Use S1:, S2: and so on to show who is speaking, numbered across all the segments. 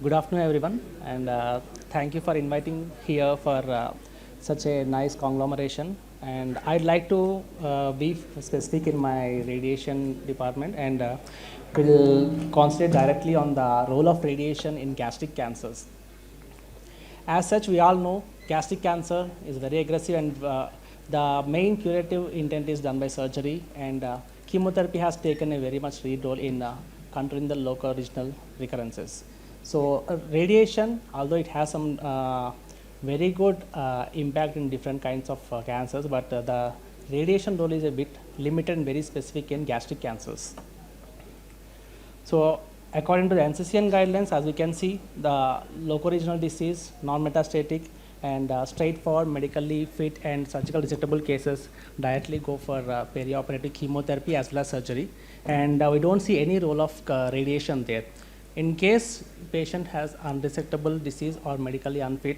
S1: Good afternoon, everyone, and thank you for inviting here for such a nice conglomeration. And I'd like to be specific in my radiation department, and will concentrate directly on the role of radiation in gastric cancers. As such, we all know gastric cancer is very aggressive, and the main curative intent is done by surgery, and chemotherapy has taken a very much lead role in controlling the local regional recurrences. So radiation, although it has some very good impact in different kinds of cancers, but the radiation role is a bit limited and very specific in gastric cancers. So according to the NCCN guidelines, as we can see, the locoregional disease, non-metastatic, and straightforward medically fit and surgical resectable cases directly go for perioperative chemotherapy as well as surgery, and we don't see any role of radiation there. In case patient has unresectable disease or medically unfit,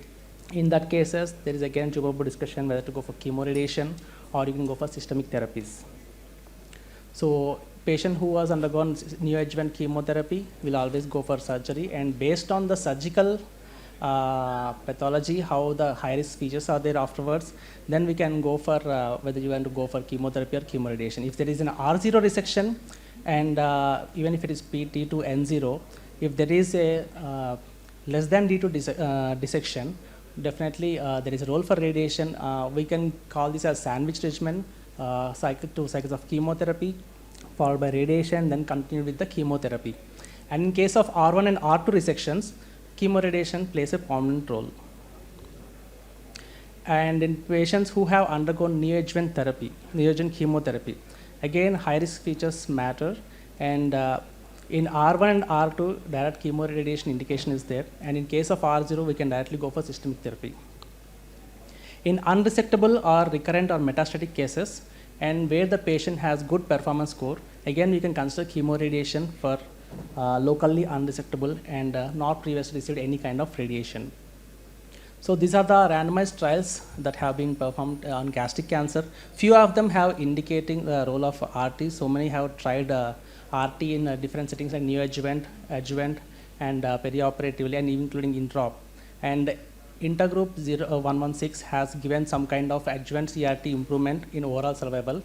S1: in that cases there is again doable discussion whether to go for chemo-radiation or you can go for systemic therapies. So patient who has undergone neoadjuvant chemotherapy will always go for surgery, and based on the surgical pathology, how the high risk features are there afterwards, then we can go for whether you want to go for chemotherapy or chemo-radiation. If there is an R0 resection, and even if it is PT to N0, if there is a less than D2 dissection, definitely there is a role for radiation. We can call this as sandwich regimen, cycle 2 cycles of chemotherapy followed by radiation, then continue with the chemotherapy. And in case of R1 and R2 resections, chemoradiation plays a prominent role. And in patients who have undergone neoadjuvant therapy, neoadjuvant chemotherapy, again high risk features matter, and in R1 and R2 direct chemoradiation indication is there, and in case of R0 we can directly go for systemic therapy. In unresectable or recurrent or metastatic cases, and where the patient has good performance score, again we can consider chemoradiation for locally unresectable and not previously received any kind of radiation. So these are the randomized trials that have been performed on gastric cancer. Few of them have indicating the role of RT. So many have tried RT in different settings like neoadjuvant, adjuvant, and perioperatively, and including intraop. And intergroup 116 has given some kind of adjuvant CRT improvement in overall survival.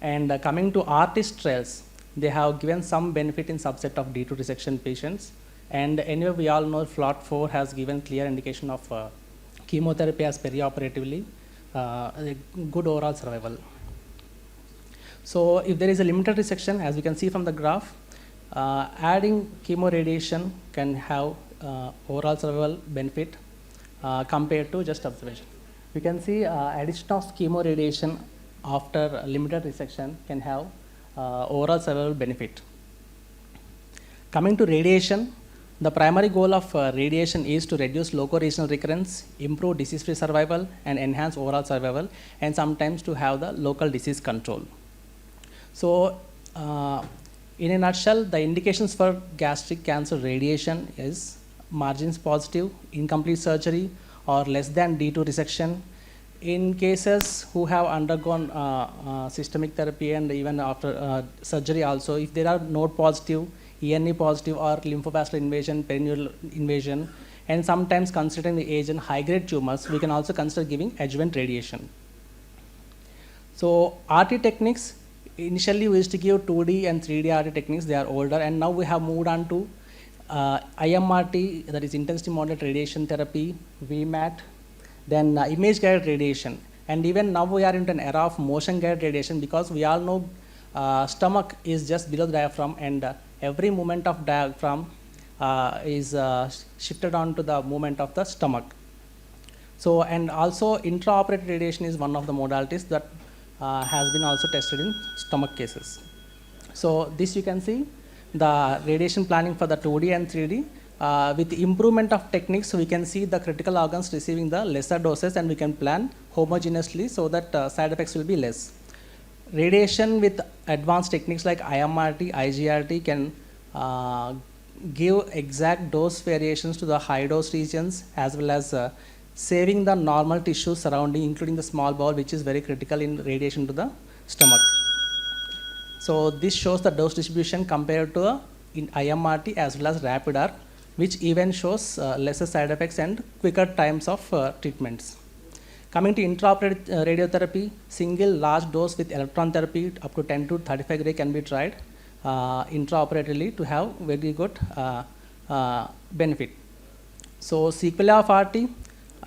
S1: And coming to RT trials, they have given some benefit in subset of D2 resection patients. And anyway, we all know FLOT4 has given clear indication of chemotherapy as perioperatively, a good overall survival. So if there is a limited resection, as we can see from the graph, adding chemoradiation can have overall survival benefit compared to just observation. We can see addition of chemoradiation after limited resection can have overall survival benefit. Coming to radiation, the primary goal of radiation is to reduce locoregional recurrence, improve disease-free survival, and enhance overall survival, and sometimes to have the local disease control. So in a nutshell, the indications for gastric cancer radiation is margins positive, incomplete surgery, or less than D2 resection. In cases who have undergone systemic therapy and even after surgery also, if there are node positive, ENE positive, or lymphovascular invasion, perineal invasion, and sometimes considering the age and high-grade tumors, we can also consider giving adjuvant radiation. So RT techniques, initially we used to give 2D and 3D RT techniques, they are older, and now we have moved on to IMRT, that is intensity modulated radiation therapy, VMAT, then image guided radiation, and even now we are into an era of motion guided radiation, because we all know stomach is just below the diaphragm, and every movement of diaphragm is shifted on to the movement of the stomach. So, and also intraoperative radiation is one of the modalities that has been also tested in stomach cases. So this you can see the radiation planning for the 2D and 3D. With improvement of techniques, we can see the critical organs receiving the lesser doses, and we can plan homogeneously so that side effects will be less. Radiation with advanced techniques like IMRT, IGRT can give exact dose variations to the high dose regions, as well as saving the normal tissue surrounding, including the small bowel, which is very critical in radiation to the stomach. So this shows the dose distribution compared to in IMRT as well as rapid arc which even shows lesser side effects and quicker times of treatments. Coming to intraoperative radiotherapy, single large dose with electron therapy up to 10 to 35 gray can be tried intraoperatively to have very good benefit. So sequelae of RT,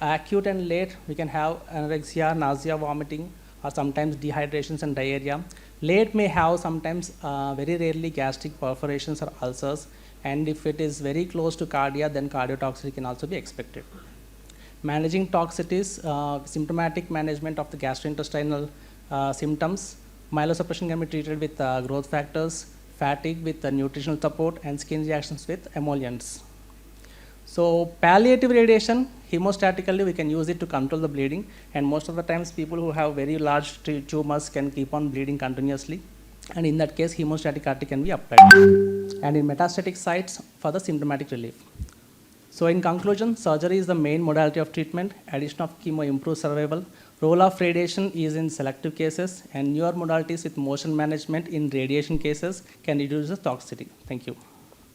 S1: acute and late, we can have anorexia, nausea, vomiting, or sometimes dehydrations and diarrhea. Late may have sometimes very rarely gastric perforations or ulcers, and if it is very close to cardia, then cardiotoxicity can also be expected. Managing toxicities, symptomatic management of the gastrointestinal symptoms. Myelosuppression can be treated with growth factors, fatigue with nutritional support, and skin reactions with emollients. So palliative radiation, hemostatically we can use it to control the bleeding, and most of the times people who have very large tumors can keep on bleeding continuously, and in that case hemostatic RT can be applied. And in metastatic sites for the symptomatic relief. So in conclusion, surgery is the main modality of treatment. Addition of chemo improves survival. Role of radiation is in selective cases, and newer modalities with motion management in radiation cases can reduce the toxicity. Thank you.